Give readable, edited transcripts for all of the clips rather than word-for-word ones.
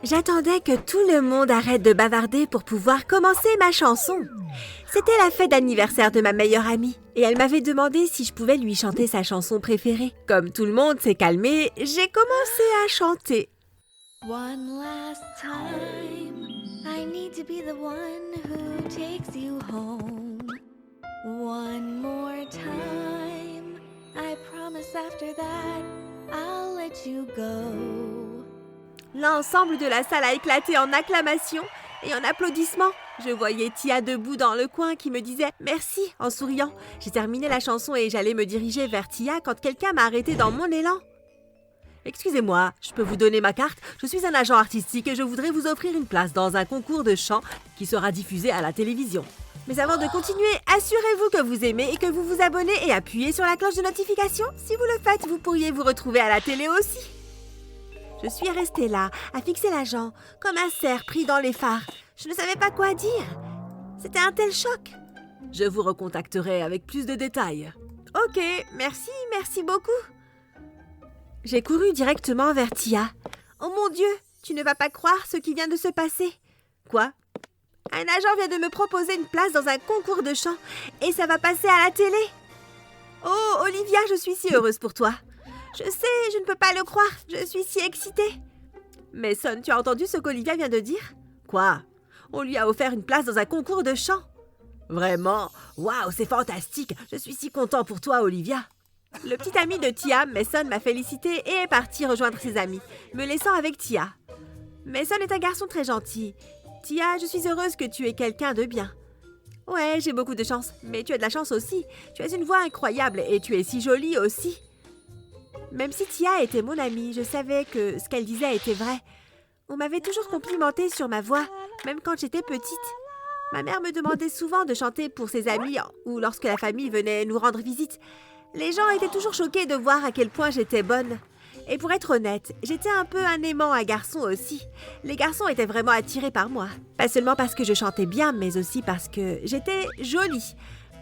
J'attendais que tout le monde arrête de bavarder pour pouvoir commencer ma chanson. C'était la fête d'anniversaire de ma meilleure amie et elle m'avait demandé si je pouvais lui chanter sa chanson préférée. Comme tout le monde s'est calmé, j'ai commencé à chanter. One last time, I need to be the one who takes you home. One more time, I promise after that, I'll let you go. L'ensemble de la salle a éclaté en acclamations et en applaudissements. Je voyais Tia debout dans le coin qui me disait « Merci » en souriant. J'ai terminé la chanson et j'allais me diriger vers Tia quand quelqu'un m'a arrêté dans mon élan. « Excusez-moi, je peux vous donner ma carte? Je suis un agent artistique et je voudrais vous offrir une place dans un concours de chant qui sera diffusé à la télévision. Mais avant de continuer, assurez-vous que vous aimez et que vous vous abonnez et appuyez sur la cloche de notification. Si vous le faites, vous pourriez vous retrouver à la télé aussi. » Je suis restée là, à fixer l'agent, comme un cerf pris dans les phares. Je ne savais pas quoi dire. C'était un tel choc. Je vous recontacterai avec plus de détails. Ok, merci beaucoup. J'ai couru directement vers Tia. Oh mon Dieu, tu ne vas pas croire ce qui vient de se passer. Quoi? Un agent vient de me proposer une place dans un concours de chant et ça va passer à la télé. Oh, Olivia, je suis si heureuse pour toi. Je sais, je ne peux pas le croire. Je suis si excitée. Mais Son, tu as entendu ce qu'Olivia vient de dire? Quoi? On lui a offert une place dans un concours de chant. Vraiment? Waouh, c'est fantastique. Je suis si content pour toi, Olivia. Le petit ami de Tia, Mason, m'a félicité et est parti rejoindre ses amis, me laissant avec Tia. Mason est un garçon très gentil. Tia, je suis heureuse que tu es quelqu'un de bien. Ouais, j'ai beaucoup de chance, mais tu as de la chance aussi. Tu as une voix incroyable et tu es si jolie aussi. Même si Tia était mon amie, je savais que ce qu'elle disait était vrai. On m'avait toujours complimenté sur ma voix, même quand j'étais petite. Ma mère me demandait souvent de chanter pour ses amis ou lorsque la famille venait nous rendre visite. Les gens étaient toujours choqués de voir à quel point j'étais bonne. Et pour être honnête, j'étais un peu un aimant à garçon aussi. Les garçons étaient vraiment attirés par moi. Pas seulement parce que je chantais bien, mais aussi parce que j'étais jolie.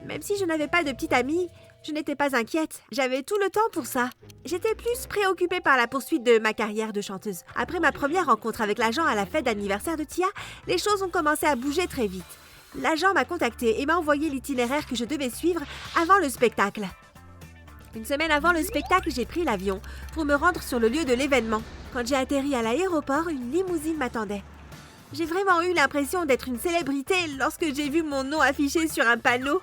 Même si je n'avais pas de petite amie, je n'étais pas inquiète. J'avais tout le temps pour ça. J'étais plus préoccupée par la poursuite de ma carrière de chanteuse. Après ma première rencontre avec l'agent à la fête d'anniversaire de Tia, les choses ont commencé à bouger très vite. L'agent m'a contactée et m'a envoyé l'itinéraire que je devais suivre avant le spectacle. Une semaine avant le spectacle, j'ai pris l'avion pour me rendre sur le lieu de l'événement. Quand j'ai atterri à l'aéroport, une limousine m'attendait. J'ai vraiment eu l'impression d'être une célébrité lorsque j'ai vu mon nom affiché sur un panneau.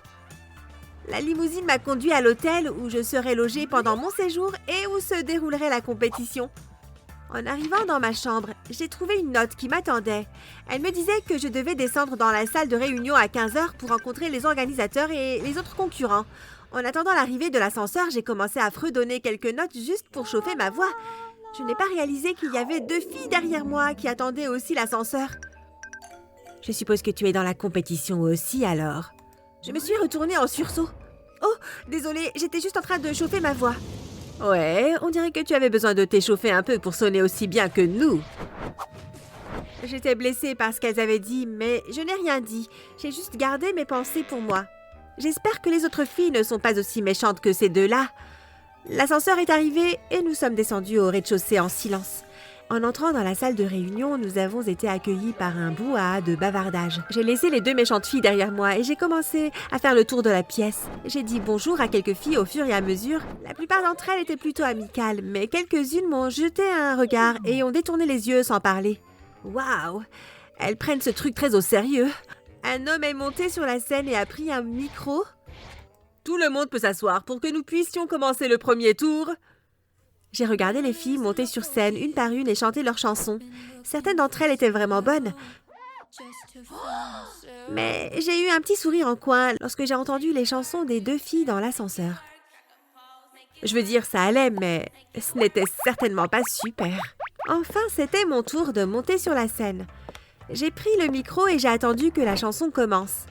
La limousine m'a conduit à l'hôtel où je serais logée pendant mon séjour et où se déroulerait la compétition. En arrivant dans ma chambre, j'ai trouvé une note qui m'attendait. Elle me disait que je devais descendre dans la salle de réunion à 15h pour rencontrer les organisateurs et les autres concurrents. En attendant l'arrivée de l'ascenseur, j'ai commencé à fredonner quelques notes juste pour chauffer ma voix. Je n'ai pas réalisé qu'il y avait 2 filles derrière moi qui attendaient aussi l'ascenseur. Je suppose que tu es dans la compétition aussi alors. Je me suis retournée en sursaut. Oh, désolée, j'étais juste en train de chauffer ma voix. Ouais, on dirait que tu avais besoin de t'échauffer un peu pour sonner aussi bien que nous. J'étais blessée par ce qu'elles avaient dit, mais je n'ai rien dit. J'ai juste gardé mes pensées pour moi. J'espère que les autres filles ne sont pas aussi méchantes que ces deux-là. L'ascenseur est arrivé et nous sommes descendus au rez-de-chaussée en silence. En entrant dans la salle de réunion, nous avons été accueillis par un brouhaha de bavardage. J'ai laissé les 2 méchantes filles derrière moi et j'ai commencé à faire le tour de la pièce. J'ai dit bonjour à quelques filles au fur et à mesure. La plupart d'entre elles étaient plutôt amicales, mais quelques-unes m'ont jeté un regard et ont détourné les yeux sans parler. Waouh! Elles prennent ce truc très au sérieux. Un homme est monté sur la scène et a pris un micro. Tout le monde peut s'asseoir pour que nous puissions commencer le premier tour. J'ai regardé les filles monter sur scène une par une et chanter leurs chansons. Certaines d'entre elles étaient vraiment bonnes. Mais j'ai eu un petit sourire en coin lorsque j'ai entendu les chansons des 2 filles dans l'ascenseur. Je veux dire, ça allait, mais ce n'était certainement pas super. Enfin, c'était mon tour de monter sur la scène. J'ai pris le micro et j'ai attendu que la chanson commence.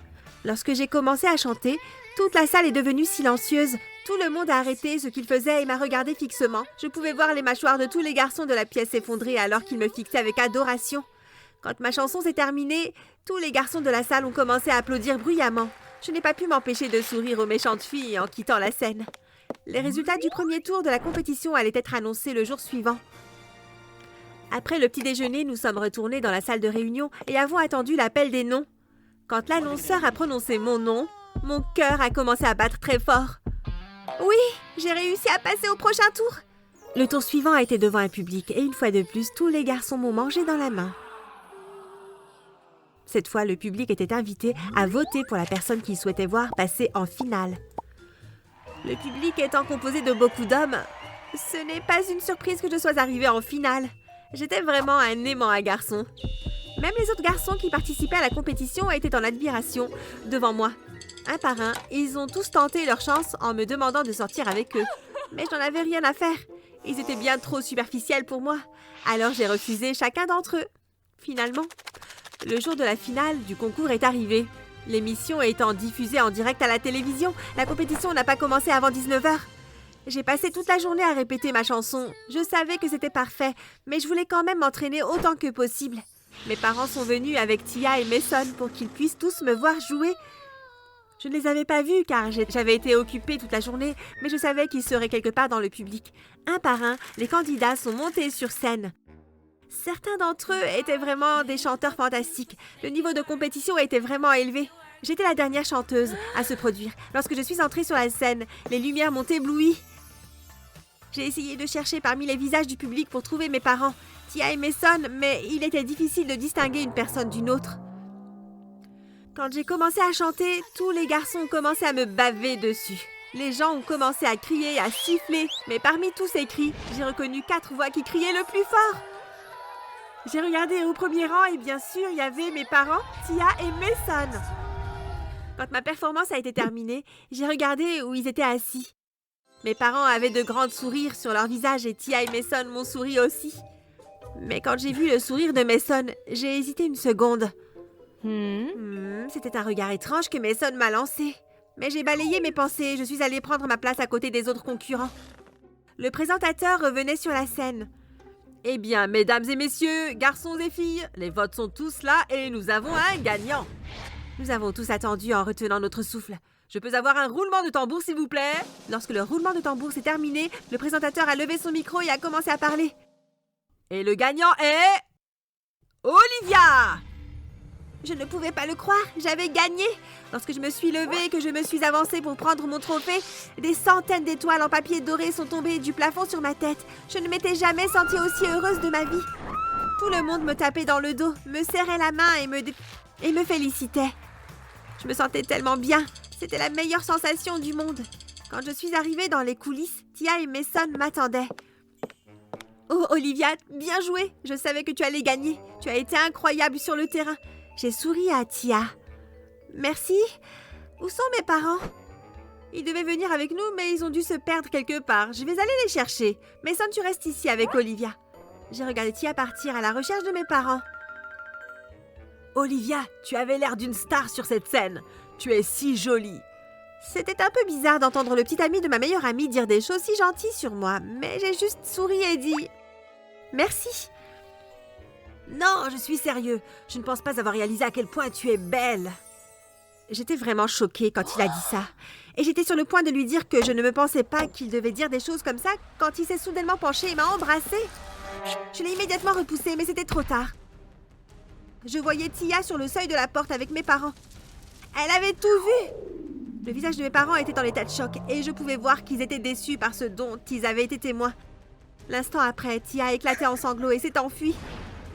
Lorsque j'ai commencé à chanter, toute la salle est devenue silencieuse. Tout le monde a arrêté ce qu'il faisait et m'a regardé fixement. Je pouvais voir les mâchoires de tous les garçons de la pièce s'effondrer alors qu'ils me fixaient avec adoration. Quand ma chanson s'est terminée, tous les garçons de la salle ont commencé à applaudir bruyamment. Je n'ai pas pu m'empêcher de sourire aux méchantes filles en quittant la scène. Les résultats du premier tour de la compétition allaient être annoncés le jour suivant. Après le petit déjeuner, nous sommes retournés dans la salle de réunion et avons attendu l'appel des noms. Quand l'annonceur a prononcé mon nom, mon cœur a commencé à battre très fort. Oui, j'ai réussi à passer au prochain tour. Le tour suivant a été devant un public et une fois de plus, tous les garçons m'ont mangé dans la main. Cette fois, le public était invité à voter pour la personne qu'il souhaitait voir passer en finale. Le public étant composé de beaucoup d'hommes, ce n'est pas une surprise que je sois arrivée en finale. J'étais vraiment un aimant à garçon. Même les autres garçons qui participaient à la compétition étaient en admiration devant moi. Un par un, ils ont tous tenté leur chance en me demandant de sortir avec eux. Mais j'en avais rien à faire. Ils étaient bien trop superficiels pour moi. Alors j'ai refusé chacun d'entre eux. Finalement, le jour de la finale du concours est arrivé. L'émission étant diffusée en direct à la télévision, la compétition n'a pas commencé avant 19h. J'ai passé toute la journée à répéter ma chanson. Je savais que c'était parfait, mais je voulais quand même m'entraîner autant que possible. Mes parents sont venus avec Tia et Mason pour qu'ils puissent tous me voir jouer. Je ne les avais pas vus car j'avais été occupée toute la journée, mais je savais qu'ils seraient quelque part dans le public. Un par un, les candidats sont montés sur scène. Certains d'entre eux étaient vraiment des chanteurs fantastiques. Le niveau de compétition était vraiment élevé. J'étais la dernière chanteuse à se produire. Lorsque je suis entrée sur la scène, les lumières m'ont éblouie. J'ai essayé de chercher parmi les visages du public pour trouver mes parents, Tia et Mason, mais il était difficile de distinguer une personne d'une autre. Quand j'ai commencé à chanter, tous les garçons ont commencé à me baver dessus. Les gens ont commencé à crier, à siffler, mais parmi tous ces cris, j'ai reconnu 4 voix qui criaient le plus fort. J'ai regardé au premier rang et bien sûr, il y avait mes parents, Tia et Mason. Quand ma performance a été terminée, j'ai regardé où ils étaient assis. Mes parents avaient de grands sourires sur leur visage et Tia et Mason m'ont souri aussi. Mais quand j'ai vu le sourire de Mason, j'ai hésité une seconde. C'était un regard étrange que Mason m'a lancé. Mais j'ai balayé mes pensées et je suis allée prendre ma place à côté des autres concurrents. Le présentateur revenait sur la scène. Eh bien, mesdames et messieurs, garçons et filles, les votes sont tous là et nous avons un gagnant. Nous avons tous attendu en retenant notre souffle. Je peux avoir un roulement de tambour, s'il vous plaît? Lorsque le roulement de tambour s'est terminé, le présentateur a levé son micro et a commencé à parler. Et le gagnant est... Olivia! Je ne pouvais pas le croire, j'avais gagné. Lorsque je me suis levée et que je me suis avancée pour prendre mon trophée, des centaines d'étoiles en papier doré sont tombées du plafond sur ma tête. Je ne m'étais jamais sentie aussi heureuse de ma vie. Tout le monde me tapait dans le dos, me serrait la main et me félicitait. Je me sentais tellement bien. C'était la meilleure sensation du monde. Quand je suis arrivée dans les coulisses, Tia et Mason m'attendaient. Oh, Olivia, bien joué. Je savais que tu allais gagner. Tu as été incroyable sur le terrain. J'ai souri à Tia. Merci. Où sont mes parents? Ils devaient venir avec nous, mais ils ont dû se perdre quelque part. Je vais aller les chercher. Mason, tu restes ici avec Olivia. J'ai regardé Tia partir à la recherche de mes parents. Olivia, tu avais l'air d'une star sur cette scène. Tu es si jolie. C'était un peu bizarre d'entendre le petit ami de ma meilleure amie dire des choses si gentilles sur moi, mais j'ai juste souri et dit « Merci ». Non, je suis sérieux. Je ne pense pas avoir réalisé à quel point tu es belle. J'étais vraiment choquée quand il a dit ça. Et j'étais sur le point de lui dire que je ne me pensais pas qu'il devait dire des choses comme ça quand il s'est soudainement penché et m'a embrassée. Je l'ai immédiatement repoussé, mais c'était trop tard. Je voyais Tia sur le seuil de la porte avec mes parents. Elle avait tout vu. Le visage de mes parents était en état de choc et je pouvais voir qu'ils étaient déçus par ce dont ils avaient été témoins. L'instant après, Tia a éclaté en sanglots et s'est enfuie.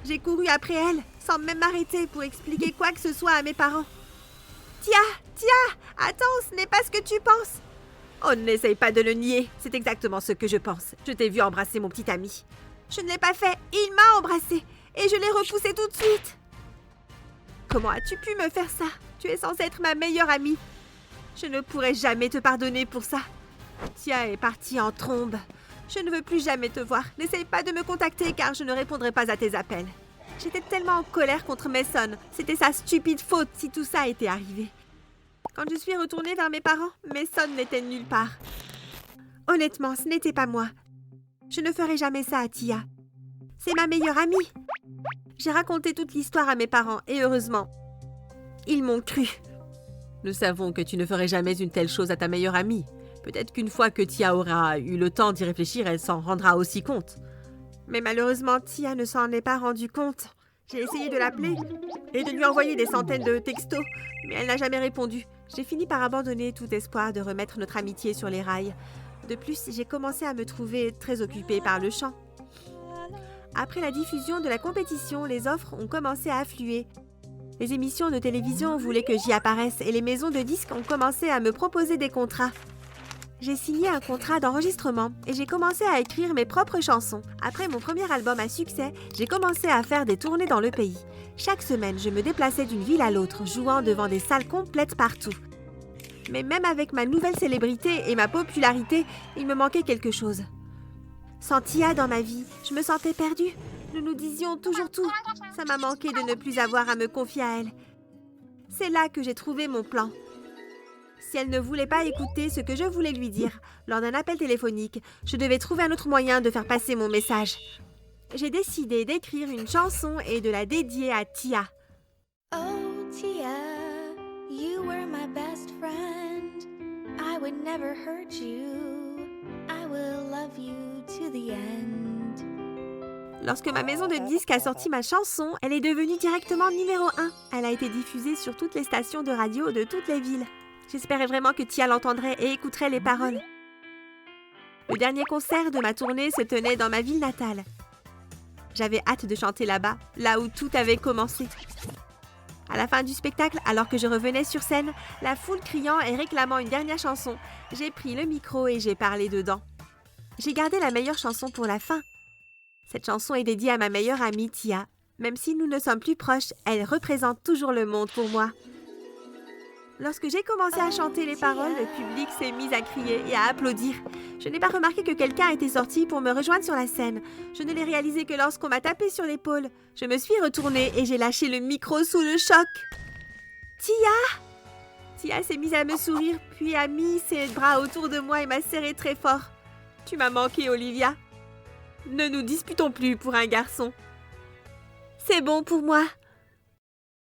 J'ai couru après elle, sans même m'arrêter pour expliquer quoi que ce soit à mes parents. Tia, attends, ce n'est pas ce que tu penses. Oh, n'essaye pas de le nier, c'est exactement ce que je pense. Je t'ai vu embrasser mon petit ami. Je ne l'ai pas fait, il m'a embrassé et je l'ai repoussé tout de suite. Comment as-tu pu me faire ça? Tu es censée être ma meilleure amie. Je ne pourrai jamais te pardonner pour ça. Tia est partie en trombe. Je ne veux plus jamais te voir. N'essaye pas de me contacter car je ne répondrai pas à tes appels. J'étais tellement en colère contre Mason. C'était sa stupide faute si tout ça était arrivé. Quand je suis retournée vers mes parents, Mason n'était nulle part. Honnêtement, ce n'était pas moi. Je ne ferai jamais ça à Tia. C'est ma meilleure amie. J'ai raconté toute l'histoire à mes parents et heureusement, ils m'ont cru. Nous savons que tu ne ferais jamais une telle chose à ta meilleure amie. Peut-être qu'une fois que Tia aura eu le temps d'y réfléchir, elle s'en rendra aussi compte. Mais malheureusement, Tia ne s'en est pas rendu compte. J'ai essayé de l'appeler et de lui envoyer des centaines de textos, mais elle n'a jamais répondu. J'ai fini par abandonner tout espoir de remettre notre amitié sur les rails. De plus, j'ai commencé à me trouver très occupée par le chant. Après la diffusion de la compétition, les offres ont commencé à affluer. Les émissions de télévision voulaient que j'y apparaisse et les maisons de disques ont commencé à me proposer des contrats. J'ai signé un contrat d'enregistrement et j'ai commencé à écrire mes propres chansons. Après mon premier album à succès, j'ai commencé à faire des tournées dans le pays. Chaque semaine, je me déplaçais d'une ville à l'autre, jouant devant des salles complètes partout. Mais même avec ma nouvelle célébrité et ma popularité, il me manquait quelque chose. Sans Tia dans ma vie, je me sentais perdue. Nous nous disions toujours tout. Ça m'a manqué de ne plus avoir à me confier à elle. C'est là que j'ai trouvé mon plan. Si elle ne voulait pas écouter ce que je voulais lui dire lors d'un appel téléphonique, je devais trouver un autre moyen de faire passer mon message. J'ai décidé d'écrire une chanson et de la dédier à Tia. Oh, Tia, you were my best friend. I would never hurt you. I will love you to the end. Lorsque ma maison de disques a sorti ma chanson, elle est devenue directement numéro 1. Elle a été diffusée sur toutes les stations de radio de toutes les villes. J'espérais vraiment que Tia l'entendrait et écouterait les paroles. Le dernier concert de ma tournée se tenait dans ma ville natale. J'avais hâte de chanter là-bas, là où tout avait commencé. À la fin du spectacle, alors que je revenais sur scène, la foule criant et réclamant une dernière chanson, j'ai pris le micro et j'ai parlé dedans. J'ai gardé la meilleure chanson pour la fin. Cette chanson est dédiée à ma meilleure amie Tia. Même si nous ne sommes plus proches, elle représente toujours le monde pour moi. Lorsque j'ai commencé à chanter les paroles, le public s'est mis à crier et à applaudir. Je n'ai pas remarqué que quelqu'un était sorti pour me rejoindre sur la scène. Je ne l'ai réalisé que lorsqu'on m'a tapé sur l'épaule. Je me suis retournée et j'ai lâché le micro sous le choc. Tia! Tia s'est mise à me sourire, puis a mis ses bras autour de moi et m'a serré très fort. Tu m'as manqué, Olivia. Ne nous disputons plus pour un garçon. C'est bon pour moi.